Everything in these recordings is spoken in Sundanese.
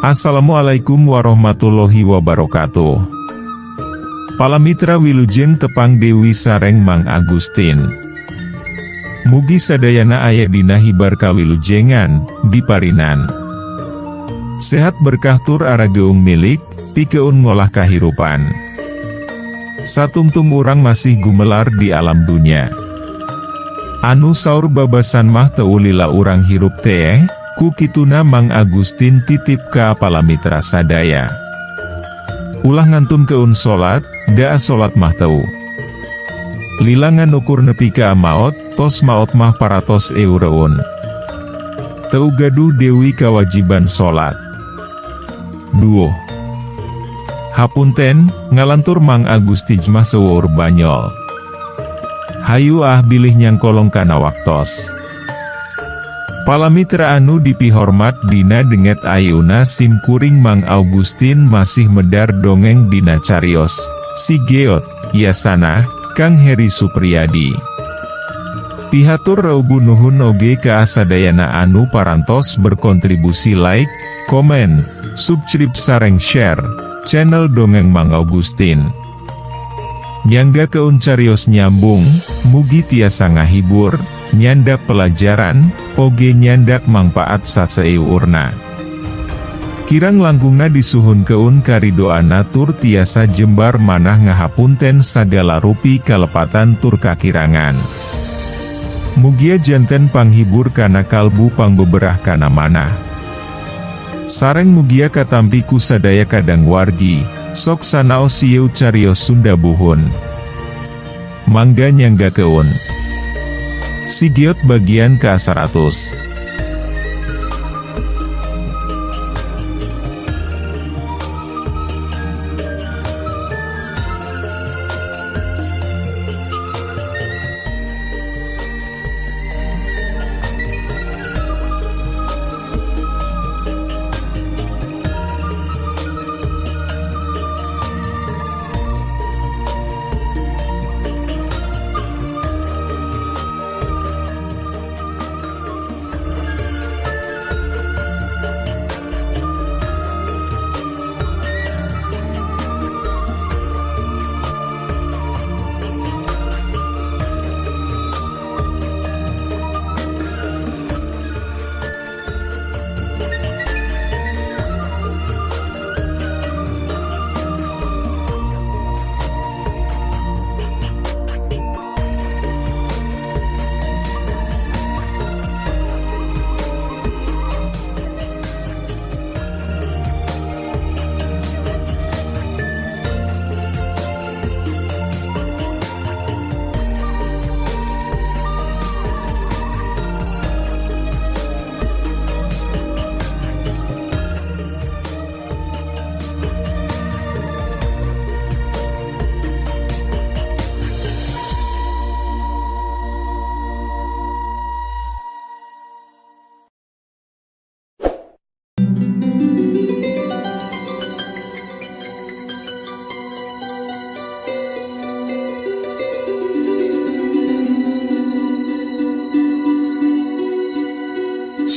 Assalamualaikum warahmatullahi wabarakatuh. Palamitra wilujeng tepang Dewi sareng Mang Agustin. Mugi sadayana aya dina hibar kawilujengan, diparinan. Sehat berkah tur arageung milik, pikeun ngolah kahirupan. Satumtum urang masih gumelar di alam dunia. Anu saur babasan mah teu lila urang hirup teh, ku kituna Mang Agustin titip ka palamitra sadaya. Ulah ngantun keun solat, daa solat mah teu. Lilangan ukur nepi ka maot, tos maot mah paratos eureun. Teu gaduh dewi kawajiban solat. Duh. Hapunten, ngalantur Mang Agustin mah seueur banyol. Hayu bilih nyangkolong kana waktos. Palamitra anu dipihormat dina denget ayuna sim kuring Mang Agustin masih medar dongeng dina carios, si Geot, Yasana, Kang Heri Supriyadi. Pihatur raubu nuhun oge ka asadayana anu parantos berkontribusi like, komen, subscribe sareng share, channel Dongeng Mang Agustin. Nyangga keun carios nyambung, mugi tiasa ngahibur, nyandak pelajaran, oge nyandak mangpaat saseurna. Kirang langkungna disuhun keun karidoana tur tiasa jembar manah ngahapunten sagala rupi kalepatan tur kakirangan. Mugia janten panghibur kana kalbu pangbeberah kana manah. Sareng mugia katampi ku sadaya kadang wargi, sok sanaos sieu carios Sunda buhun. Mangga nyangga keun. Si Geot bagian ke-100.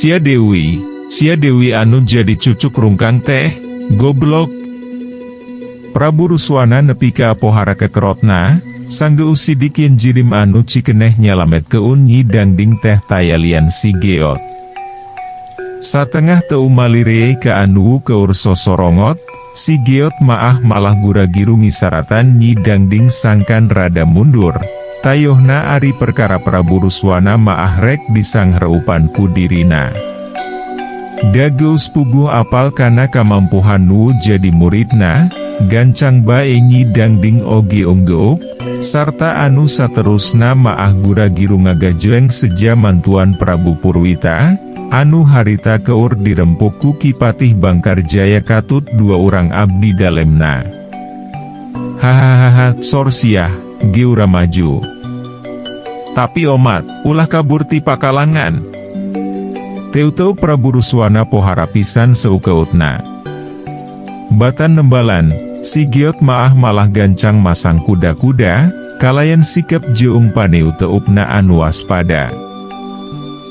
Sia Dewi anu jadi cucuk rungkang teh, goblok. Prabu Ruswana nepi ka pohara kekerotna, sanggeu sidikin jirim anu cikeneh nyalamet keun nyi dangding teh tayalian si Geot. Satengah teu malirei ka anu keur sosorongot, si Geot malah gura-giru ngisaratan nyi dangding sangkan rada mundur. Tayohna ari perkara Prabu Ruswana rek disangreupan ku dirina. Dageus puguh apal kana kamampuhan nu jadi muridna, gancang bae nyi dangding oge onggeuk, sarta anu saterusna gura-giru ngagajleng seja mantuan Prabu Purwita, anu harita keur dirempuk ku Kipatih Bangkar Jaya katut dua urang abdi dalemna. Hahaha, sorsiah. Geura maju. Tapi omat, ulah kabur ti pakalangan. Teu-teu Prabu Ruswana pohara pisan seukeutna. Batan nembalan, si Geot malah gancang masang kuda-kuda, kalayan sikap jeung paneu teupna anu waspada.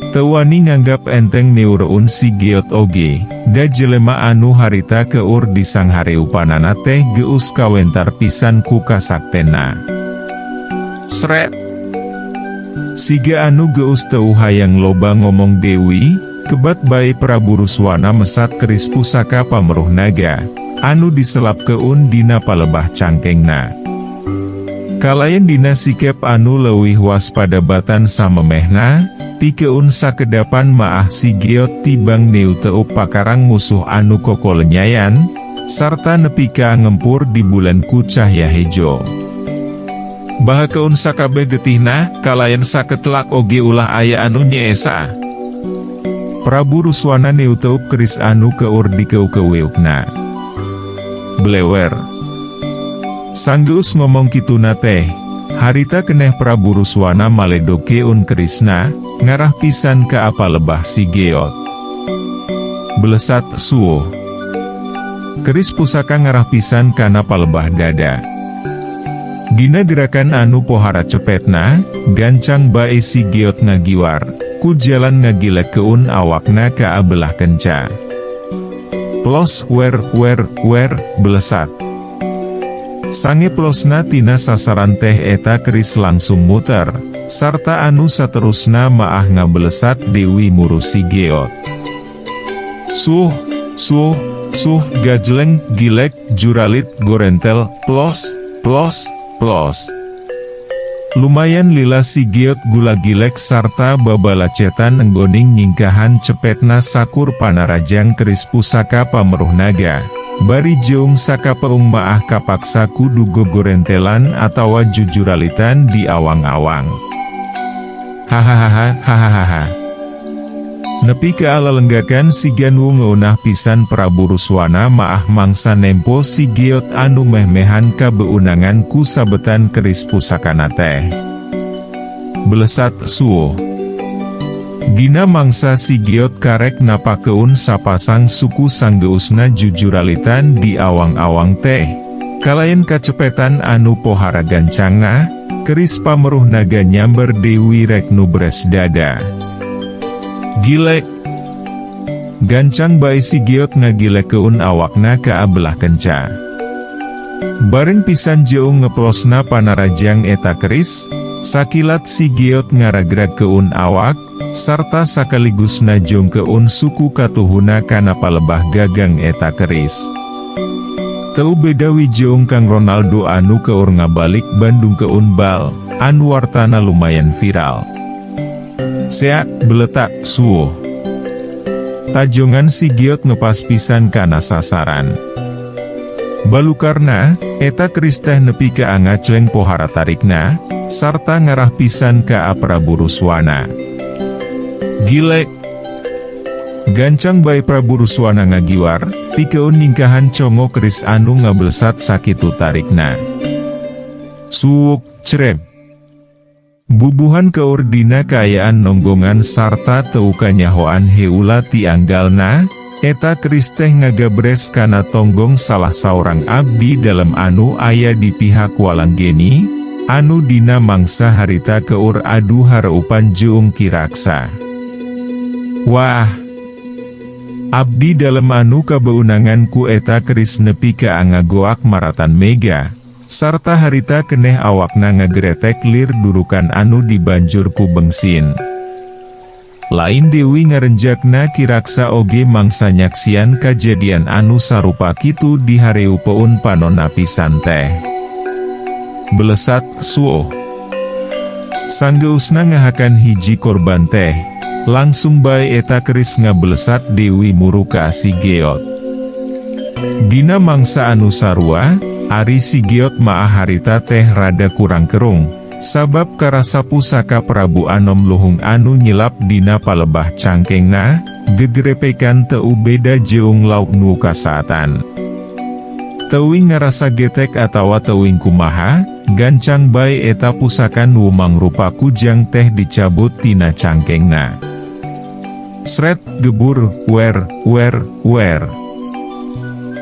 Tewani nganggap enteng neuroun si geot oge, da jelema anu harita keur disang hareupanana teh geus kawentar pisan ku kasaktena. Sret. Siga anu geus teu hayang loba ngomong Dewi, kebat bae Prabu Ruswana mesat keris pusaka pameruh naga, anu diselap keun dina palebah cangkengna. Kalayan dina sikep anu leuwih waspadabatan samemehna, pikeun sakedapan maah si geot tibang neu teu pakarang musuh anu kokolenyayan, sarta nepika ngempur di bulan ku cahya hejo. Bahakeun sakabeh getihna, kalayan saketelak oge ulah aya anu nyeesa. Prabu Ruswana neu teu keris anu keur dikeu-keueukna. Blewer. Sanggeus ngomong kituna teh, harita keneh Prabu Ruswana maledokeun kerisna, ngarah pisan ka apa lebah si geot. Belesat suuh. Keris pusaka ngarah pisan kana palebah dada. Dina gerakan anu pohara cepetna, gancang bae si geot ngagiwar, ku jalan ngagilekeun awakna ka abelah kenca. Plos wer, belesat. Sange plosna tina sasaran teh eta keris langsung muter, sarta anu saterusna maah ngabelesat Dewi murusi geot. Suh, gajleng, gilek, juralit, gorentel, plos. Lumayan lila si geot gula gilek sarta babalacetan enggoning nyingkahan cepetna sakur panarajang keris pusaka pameruh naga. Bari jeung sakapeung maah kapaksa kudu gogorentelan atawa jujuralitan di awang-awang. Hahaha. Nepi ke alalenggakan si Ganwu ngeunah pisan Prabu Ruswana maah mangsa nempo si geot anu meh-mehan ka beunangan ku sabetan keris pusakana teh. Belesat suuh. Dina mangsa si geot karek napakeun sapasang suku sanggeusna jujuralitan di awang-awang teh. Kalayan kacepetan anu pohara gancangna, keris pameruh naga nyamber Dewi rek nubres dada. Gilek. Gancang bae si geot ngagilekeun awakna ka abelah kenca. Bareng pisan jeung ngeplosna panarajang eta keris, sakilat si geot ngaragragkeun awak, sarta sakaligus najong keun suku katuhuna kana palebah gagang eta keris. Teu beda wijeung Kang Ronaldo anu keur ngabalik Bandung keun bal, anu wartana lumayan viral. Seak, beletak, suuh. Tajongan si geot ngepas pisan kana sasaran. Balukarna, eta keris teh nepi ka angacleng pohara tarikna, sarta ngarah pisan ka Prabu Ruswana. Gilek. Gancang bae Prabu Ruswana ngagiwar, pikeun ningkahan congo keris anu ngabelesat sakitu tarikna. Suuk, crep. Bubuhan keur dina kaayaan nonggongan sarta teu kanyahoan heula ti anggalna, eta keris teh ngagabres kana tonggong salah saurang abdi dalam anu aya di pihak Walanggeni, anu dina mangsa harita keur adu hareupan jeung Kiraksa. Wah, abdi dalam anu kabeunangan ku eta keris nepi ka ngagoak maratan mega, sarta harita keneh awakna ngagretek lir durukan anu dibanjur ku bengsin. Lain Dewi ngarenjakna Kiraksa oge mangsa nyaksian kajadian anu sarupa kitu di hareupeun panonna pisan teh. Belesat suuh. Sanggeusna ngahakan hiji korban teh, langsung bae eta keris ngabelesat Dewi muru ka si geot. Dina mangsa anu sarua, ari si geot maah harita teh rada kurang kerung, sabab karasa pusaka Prabu Anom Luhung anu nyilap dina palebah cangkengna, gegrepekan teu beda jeung lauk nu kasaatan. Teuing ngarasa getek atawa teuing kumaha, gancang bae eta pusaka nu mangrupa kujang teh dicabut tina cangkengna. Sret, gebur, wer.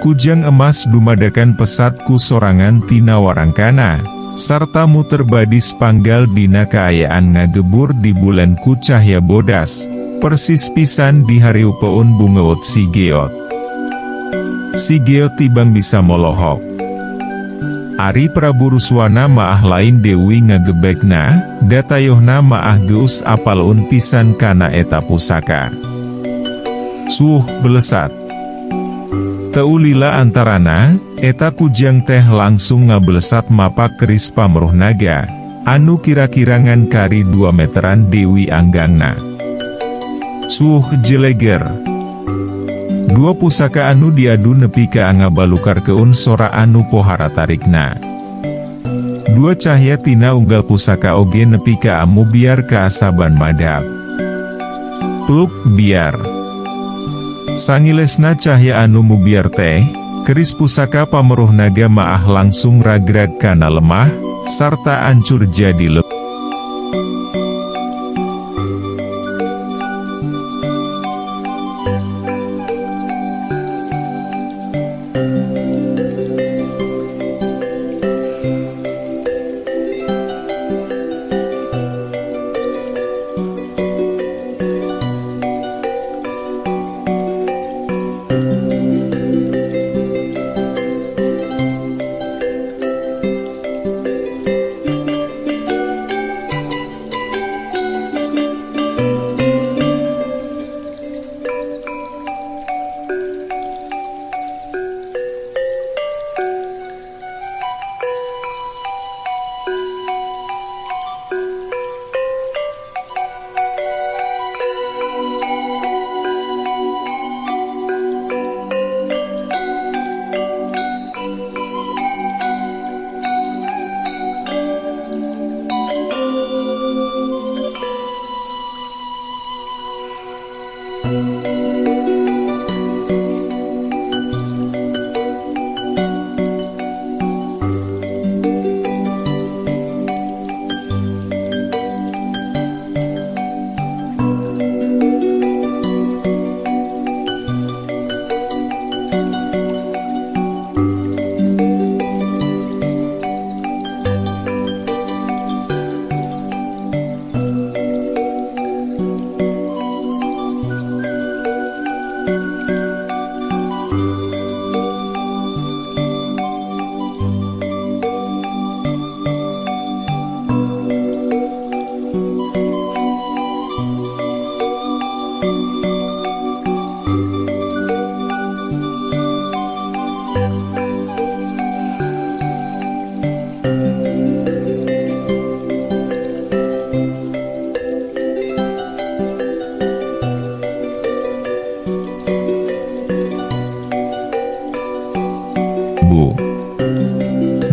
Kujang emas dumadakan pesat ku sorangan tina warangkana, sarta muter badis panggal dina kaayaan ngagebur di bulan ku cahya bodas, Persis pisan di hareupeun bungeut si Geot. Si Geot tibang bisa molohok. Ari Prabu Ruswana maah lain Dewi ngagebegna, datayohna maah geus apalun pisan kana eta pusaka. Suh belesat. Teulila antarana, eta kujang teh langsung ngabelesat mapak keris pamruh naga, anu kira-kirangan kari 2 meteran Dewi anggangna. Suh jeleger. 2 pusaka anu diadu nepi ka ngabalukar keun sora anu pohara tarikna. 2 cahya tina unggal pusaka oge nepi ka amu biar kaasaban madhab. Pluk biar. Sangilesna cahya anu mubiar teh, keris pusaka pamruh naga maah langsung ragrag kana lemah, sarta ancur jadi lebah.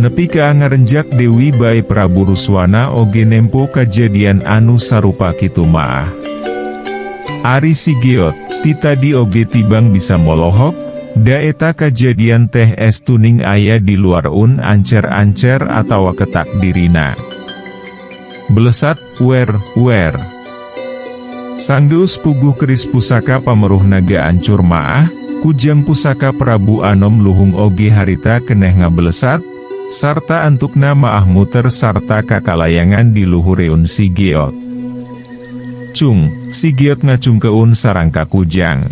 Nepi ka ngarenjak Dewi bae Prabu Ruswana oge nempo kajadian anu sarupa kitu maah. Ari si Geot, ti tadi oge tibang bisa molohok, da eta kajadian teh estuning aya di luar ancer-ancer atawa ketak dirina. Belesat, wer. Sanggeus puguh keris pusaka pamruh naga ancur maah, kujang pusaka Prabu Anom luhung oge harita keneh ngabelesat, sarta antukna maah muter sarta kakalayangan di luhureun si Geot. Cung, si Geot ngacungkeun sarangka kujang.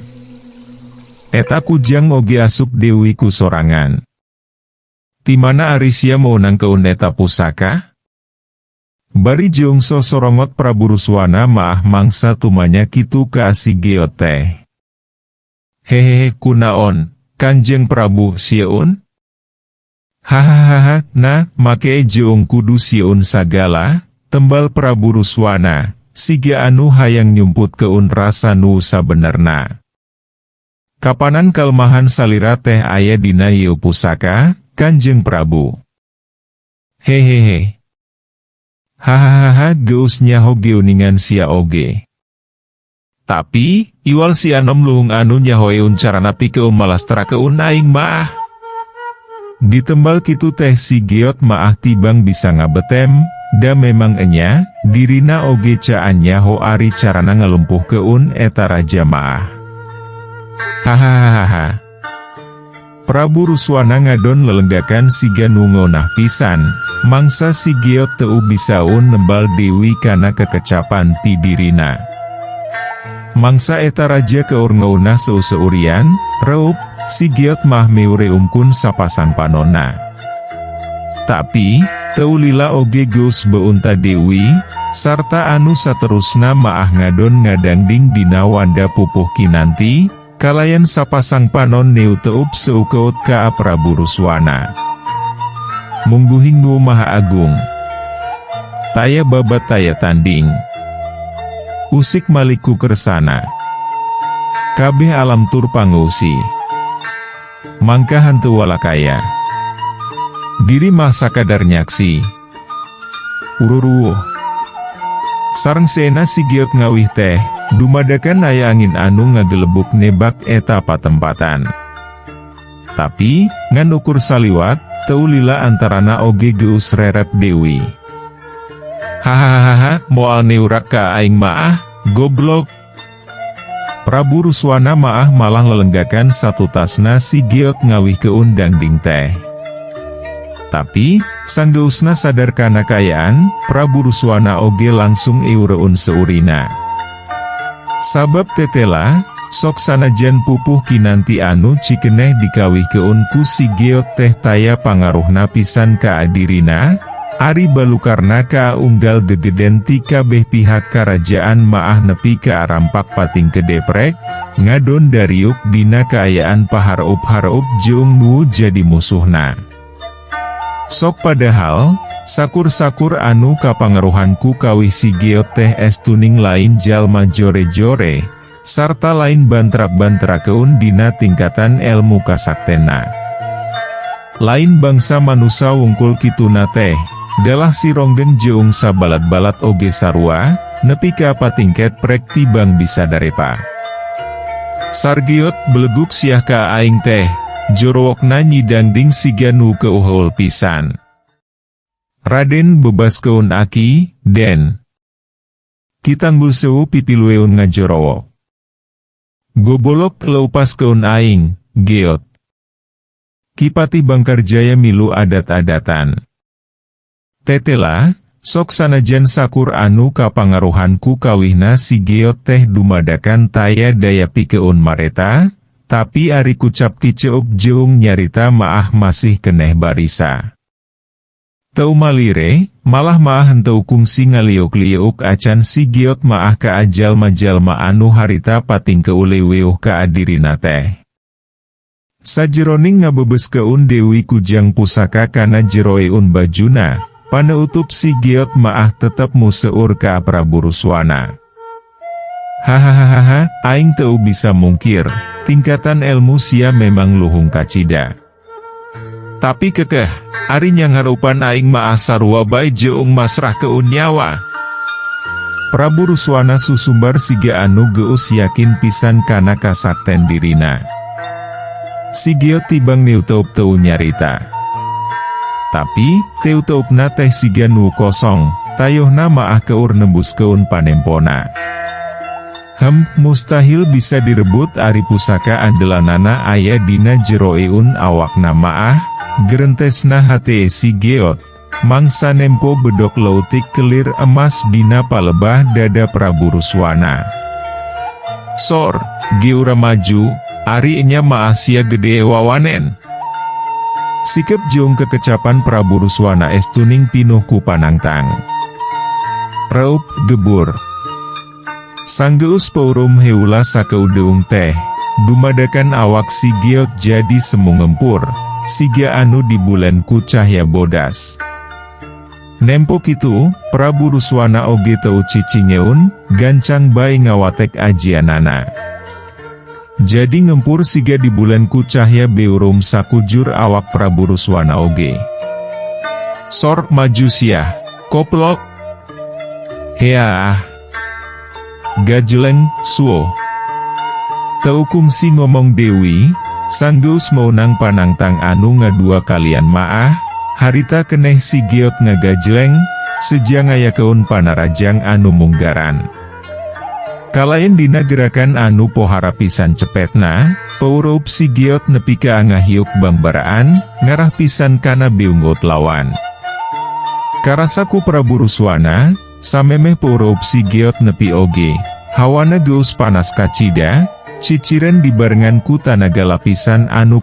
Eta kujang oge asup Dewi ku sorangan. Timana ari sia meunang keun eta pusaka? Bari jongso sorongot Prabu Ruswana maah mangsa tumanya kitu ka si Geot teh. Hehehe kunaon, Kanjeng Prabu sieun? Hahaha, nah, make jeung kudu sieun sagala, tembal Prabu Ruswana, siga anu hayang nyumput keun rasa nu sabenerna. Kapanan kalmahan salira teh aya dina ieu pusaka, Kanjeng Prabu? Hehehe. Hahaha, geus nyaho geuningan sia oge. Tapi, iwal si Anom luhung anu nyahoeun carana pikeun malastera keun aing maah. Ditembal kitu teh si Geot maah tibang bisa ngabetem, da memang enya, dirina oge caan nyaho ari carana ngelumpuh keun eta raja maah. Hahaha. Prabu Ruswana ngadon lelenggakan siga nu ngeunah pisan, mangsa si Geot teu bisaun nembal Dewi kana kekecapan ti dirina. Mangsa eta raja keur ngaunah seu-seurian, reup, si Giot mah meure umkun sapasang panonna. Tapi, teu lila oge geus beunta Dewi, sarta anu saterusna maah ngadon ngadangding dina wanda pupuh kinanti, kalayan sapasang panon neu teup seukeut ka Prabu Ruswana. Mungguhing Nu Maha Agung. Taya babat taya tanding. Usik maliku kersana. Kabeh alam tur pangusi. Mangka hantu walakaya. Diri mah sakadar nyaksi. Ururuh. Sareng sena si Giot ngawih teh, dumadakan aya angin anu ngagelebuk nebak eta patempatan. Tapi, ngan ukur saliwat, teu lila antarana oge geus rerep Dewi. Hahaha, moal neurak ka aing maah, goblok. Prabu Ruswana maah malah lelenggakan satu tasna si Giot ngawih keun dangding teh. Tapi, sanggeusna sadar kana kayaan, Prabu Ruswana oge langsung eureun seurina. Sabab tetela, sok sanajan pupuh kinanti anu cikeneh dikawih keun ku si Giot teh taya pangaruhna pisan ka adirina, ari balukarna ka unggal gegeden ti kabeh pihak karajaan maah nepi ka arampak pating kedeprek, ngadon dariuk dina kaayaan pahareup-hareup jeung nu jadi musuhna. Sok padahal, sakur-sakur anu kapangaruhanku kawih si Giot teh estuning lain jalma jore-jore, sarta lain bantrak-bantrakeun dina tingkatan ilmu kasaktena. Lain bangsa manusa wungkul kituna teh, dalah si ronggeng jeung sabalat-balat oge sarua, nepi ka patingket prek tibang bisa darepa. Sargiot beleguk siah ka aing teh, jorowokna nyidangding siga nu keuheul pisan. Raden bebaskeun aki, Den. Kitanggul sewu pipilueun ngajorowok. Gobolok leupaskeun aing, Giot. Kipatih Bangkarjaya milu adat-adatan. Tetela, sok sanajan sakur anu kapangaruhanku kawihna si Giot teh dumadakan taya daya pikeun mareta, tapi ari kucap kiceup jeung nyarita maah masih keneh barisa. Teu malire, malah maah henteu kungsi ngaliuk-liuk acan si Giot maah ka jalma-jalma anu harita pating keuleweuh ka adirina teh. Sajeroning ngabebeskeun Dewi kujang pusaka kana jeroeun bajuna, paneutup si Giot maah tetep museur ka Prabu Ruswana. Hahaha, aing teu bisa mungkir, tingkatan ilmu sia memang luhung kacida. Tapi kekeh, ari nyangharupan aing maah sarua bae jeung masrah keun nyawa. Prabu Ruswana susumbar siga anu geus yakin pisan kana kasakten dirina. Si Giot tibang niuteup teu nyarita. Tapi, teuteupna teh siga nu kosong, tayohna maah keur nembuskeun panempona. Mustahil bisa direbut ari pusaka andelanana aya dina jeroeun awakna maah, gerentesna hate si Giot, mangsa nempo bedok leutik kelir emas dina palebah dada Prabu Ruswana. Sor, Giura maju, ari nya maah sia gede wawanen. Sikep jeung kekecapan Prabu Ruswana estuning pinuh ku panangtang. Reup gebur. Sanggeus paurum heula sakeudeung teh, dumadakan awak si Giot jadi semu ngempur, siga anu di bulan ku cahya bodas. Nempo kitu, Prabu Ruswana oge teu cicingeun, gancang bae ngawatek ajianana. Jadi ngempur siga di bulan ku cahya beurum sakujur awak Prabu Ruswana oge. Sor maju siah, koplok. Heah. Gajeleng, suo. Teu kungsi ngomong Dewi, sanggeus meunang panangtang anu ngadua kalian maah, harita keneh si Giot ngagajeleng, sejang ngayakeun panarajang anu munggaran. Kalayan dina gerakan anu pohara pisan cepetna, paurup si Giot nepi ka ngahiuk bangbaraan, ngarah pisan kana beungot lawan. Karasaku Prabu Ruswana, samemeh paurup si Giot nepi oge, Hawana geus panas kacida, ciciren dibarengan ku tanaga lapisan anu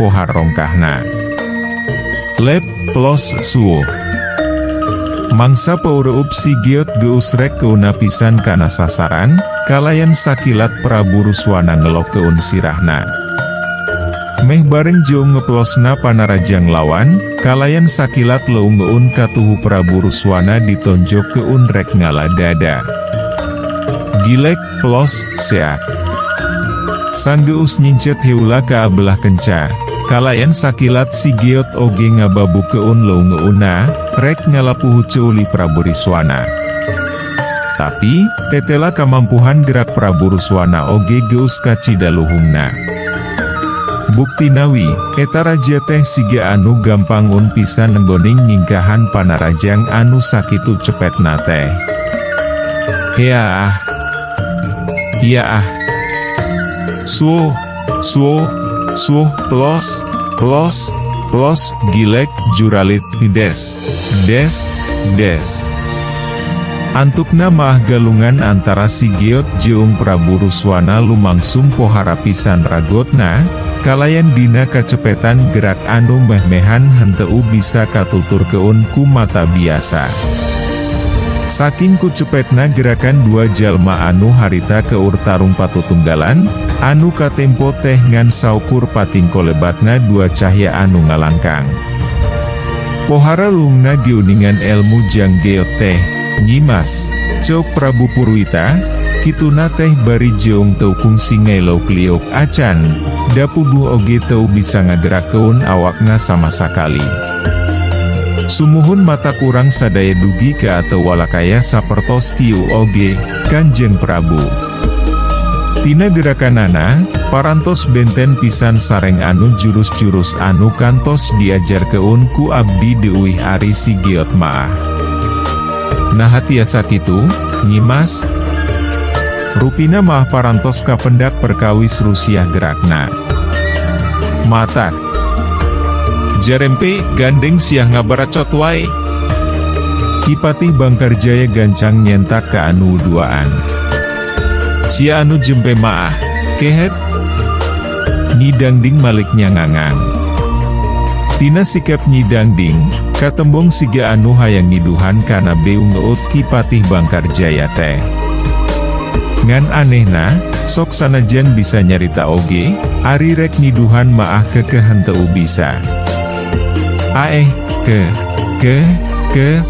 pohar rongkahna. Lep plus suo. Mangsa paureup si Giot geus rek keuna pisan kana sasaran, kalayan sakilat Prabu Ruswana ngelok keun sirahna. Meh bareng jeung ngeplosna panarajang lawan, kalayan sakilat leung-leun katuhu Prabu Ruswana ditonjok keun rek ngala dada. Gilek plus seak. Sanggeus nyincet heula ka abelah kenca. Kalayan sakilat si Giot oge ngababu keun leung-leuna, rek ngalapuhu ceuli Prabu Ruswana. Tapi, tetela kamampuhan gerak Prabu Ruswana oge geus kacida luhungna. Bukti nawi, eta raja teh siga anu gampang pisan nenggoning nyingkahan panarajang anu sakitu cepetna teh. Iya ah. Suh, plus, gilek, juralit, des. Antukna mah galungan antara si Giot jeung Prabu Ruswana lumangsung pohara pisan ragotna, kalayan dina kacepetan gerak anu meh-mehan henteu bisa katutur keun ku mata biasa. Saking kucepetna gerakan dua jalma anu harita keur tarung patutunggalan, anu katempo teh ngan saukur pating kolebatna dua cahya anu ngalangkang. Pohara lungna diuningan elmu jang Giot teh, nyimas, cok Prabu Purwita, kituna teh bari jeong teu kungsi ngelo kliok acan, dapubu oge teu bisa ngagerakeun awakna sama sakali. Sumuhun mata kurang sadaya dugi ke atau walakaya sapertos tiu oge, Kanjeng Prabu. Tina gerakanana, parantos benten pisan sareng anu jurus-jurus anu kantos diajar keun ku abdi deuwih ari si Giot maah. Nah tiasa kitu, nyimas. Rupina mah parantos kapendak perkawis Rusiah gerakna. Matak. Jarempe gandeng siah ngabaracot wae. Kipatih Bangkarjaya gancang nyentak ke anu duaan. Sia anu jempe maah, kehet. Nyidangding maliknya ngangang. Tina sikap nyidangding, katembong siga anu hayang niduhan kana beung ngeut Kipatih Bangkarjaya teh. Ngan anehna, sok sanajan bisa nyarita oge, Ari rek niduhan maah kekehen teu bisa.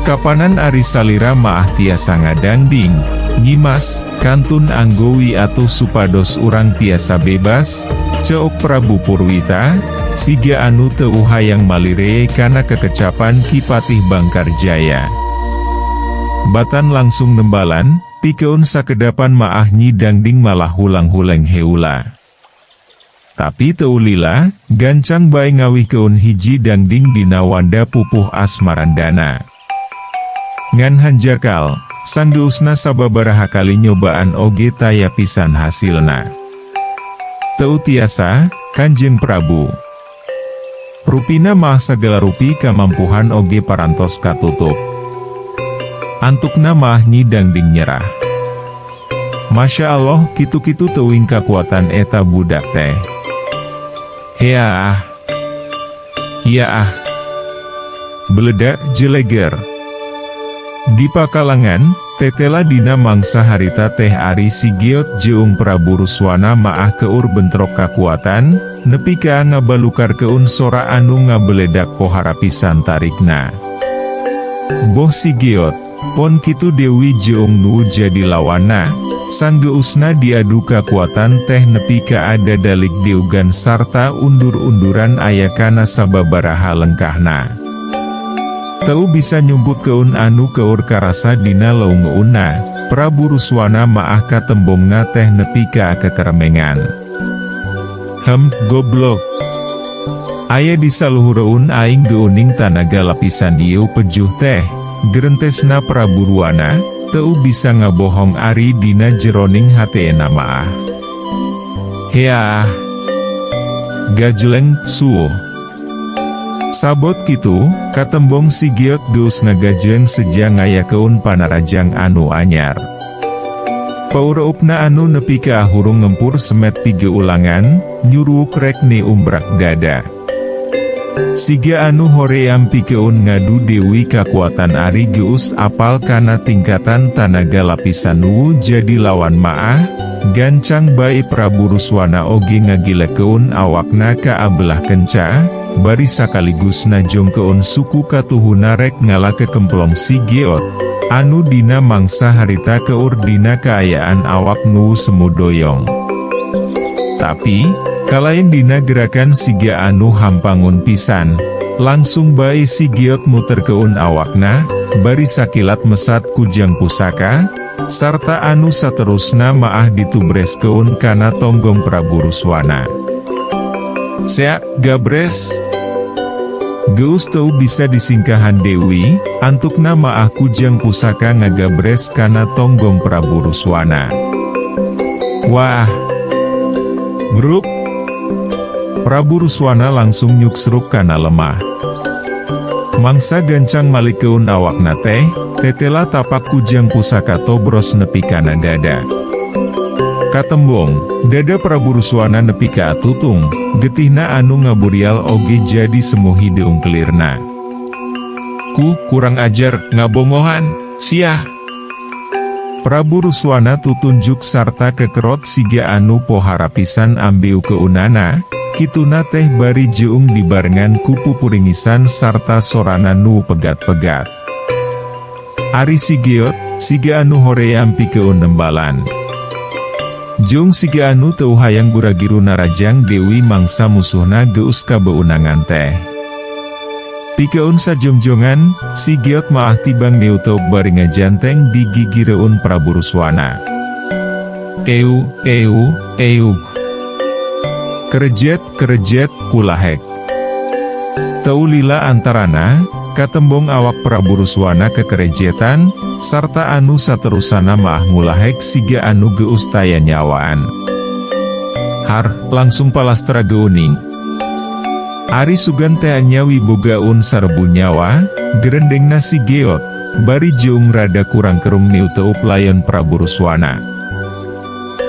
Kapanan Ari salira maah tiasa ngadangding, nyimas, kantun anggowi atuh supados urang tiasa bebas, ceuk Prabu Purwita, siga anu teu hayang malire kana kekecapan Ki Patih Bangkarjaya. Batan langsung nembalan, pikeun sakedapan maah nyi dangding malah hulang-huleng heula. Tapi teu lila, gancang bae ngawihkeun hiji dangding dina wanda pupuh asmarandana. Ngan hanjakal, sanggeusna sababaraha kali nyobaan oge taya pisan hasilna. Teu tiasa, Kanjeng Prabu. Rupina mah sagala rupi kamampuhan oge parantos katutup. Antukna mah nyi dangding nyerah. Masya Allah, kitu-kitu teuing kakuatan eta budak teh. Ya ah, beledak jeleger. Di pakalangan, tetela dina mangsa harita teh Ari Sigiot jeung Prabu Ruswana maah keur bentrok kakuatan, nepi ka ngabalukarkeun sora anu ngabeledak pohara pisan tarikna. Boh Sigiot, pon kitu Dewi jeung nu jadi lawana, sanggeusna diadu kakuatan teh nepi ka ada dalik diugan sarta undur-unduran aya kana sababaraha lengkahna. Teu bisa nyumputkeun anu keur karasa dina leungeunna, Prabu Ruswana maah katembongna teh nepi ka kekeremengan. Goblok. Aya di saluhureun aing geuning tanaga lapisan ieu pejuh teh, gerentesna Prabu Ruwana, teu bisa ngabohong Ari dina jeroning hateena maah. Heah. Gajleng, suuh. Sabot kitu, katembong Sigiot geus ngagajeng seja ngayakeun panarajang anu anyar. Paureupna anu nepi ka hurung ngempur semet pige ulangan, nyuruuk rek ne umbrak dada. Siga anu hoream pikeun ngadu Dewi kakuatan Ari geus apal kana tingkatan tanaga lapisan nu jadi lawan maah, gancang bae Prabu Ruswana oge ngagilekeun awakna ka abelah kenca, bari sakaligus najongkeun suku katuhuna rek ngalake kemplong Sigiot, anu dina mangsa harita keur dina kaayaan awak nu semu doyong. Tapi, kalain dina gerakan siga anu hampangun pisan, langsung bae Sigiot muterkeun awakna, bari sakilat mesat kujang pusaka, sarta anu saterusna maah ditubreskeun kana tonggong Prabu Ruswana. Seak, gabres. Geus teu bisa disingkahan Dewi, antukna maah kujang pusaka ngagabres kana tonggong Prabu Ruswana. Wah! Grup! Prabu Ruswana langsung nyuksruk kana lemah. Mangsa gancang malikeun awakna teh, tetela tapak kujang pusaka tobros nepi kana dada. Katembong, dada Prabu Ruswana nepi ka atutung, getihna anu ngaburial oge jadi semu hideung kelirna. Kurang ajar, ngabongohan, siah. Prabu Ruswana tutunjuk sarta kekerot siga anu pohara pisan ambiu keunana, kituna teh bari jeung dibarengan kupu puringisan sarta sorana nu pegat-pegat. Ari Sigiot, siga anu hoream pikeun nembalan. Jeung siga anu teu hayang guragiru narajang Dewi mangsa musuhna geus kabeunangan teh. Pikeun sajongjongan, Sigiot maah tibang neuteuk bari ngajanteng di gigireun Prabu Ruswana. Eug. Kerejet, kulahek. Teu lila antarana, katembong awak Prabu Ruswana kekerejetan, sarta anu saterusana maah ngulahek siga anu geus taya nyawaan. Langsung palastra geuning. Ari sugan teh nyawi bogaun sarebu nyawa, gerendengna Sigiot, bari jeung rada kurang kerung niuteup layon Prabu Ruswana.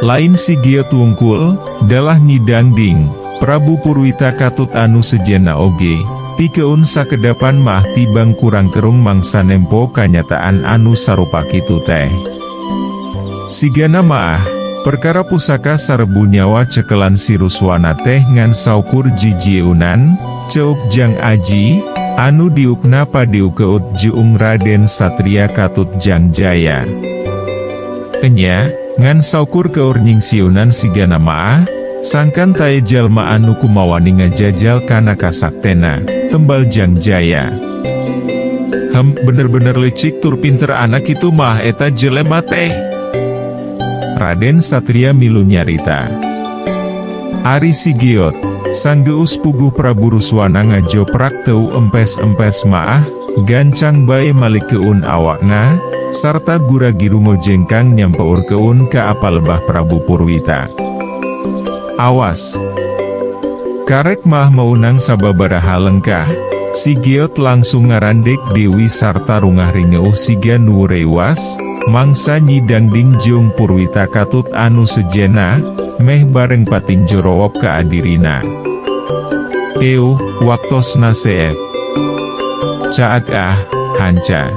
Lain Sigiot wungkul, dalah nyidangding, Prabu Purwita katut anu sejena oge, pikeun sakedapan maah tibang kurang kerung mangsa nempo kanyataan anu sarupa kitu teh. Sigana maah, Perkara pusaka sarebu nyawa cekelan si Ruswana teh ngan saukur jijieunan, ceuk Jang Aji, anu diukna padiukeut juung Raden Satria Katut Jang Jaya. Enya, ngan saukur keur nyingsiunan sigana maah, sangkan tae jalma anu kumawani ngajajal kana kasaktena, tembal Jang Jaya. Bener-bener licik tur pinter anak itu mah eta jelema teh. Raden Satria milu nyarita. Ari Sigiot, sanggeus puguh Prabu Ruswana ngajoprak teu empes-empes maah, gancang bae malikeun awakna, sarta gura-giru ngojengkang nyampeurkeun ka apa lebah Prabu Purwita. Awas! Karek mah meunang sababaraha lengkah, Sigiot langsung ngarandek Dewi sarta rungah ringeuh siga nu rewas, mangsa nyidangding jeung Purwita Katut anu sejena, meh bareng pating jorowop ka adirina. Waktosna seet. Caak hanca.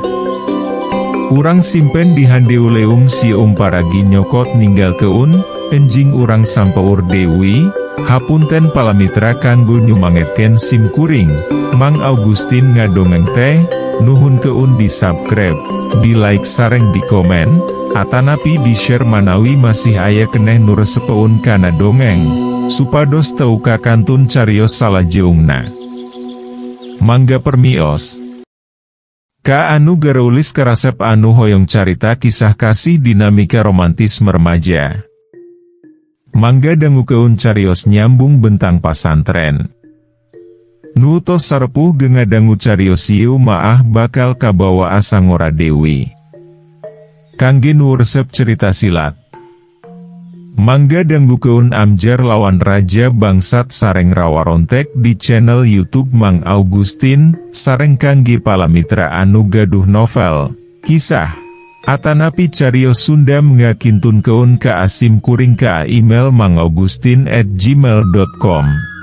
Urang simpen di handeuleum si paragi nyokot ninggalkeun, enjing urang sampeur Dewi, hapunten palamitra kanggo nyumangetkeun sim kuring, Mang Augustin ngadongeng teh, nuhun keun di subscribe, di like sareng di komen, atanapi di share manawi masih aya keneh nu resepeun kana dongeng, supados teu kakantun carios salajeungna. Mangga permios. Ka anu gareulis karasep anu hoyong carita kisah kasih dinamika romantis remaja. Mangga dangukeun carios nyambung bentang pasantren. Nu tos sarepuh gengadangu carios ieu maah bakal kabawa asa ngora Dewi. Kangge nu resep cerita silat. Mangga dangukeun Amjar lawan Raja Bangsat sareng rawarontek di channel YouTube Mang Augustin, sareng kangge palamitra anu gaduh novel, kisah, atanapi carios Sunda ngakintun keun ka asim kuring ka email mangaugustin@gmail.com.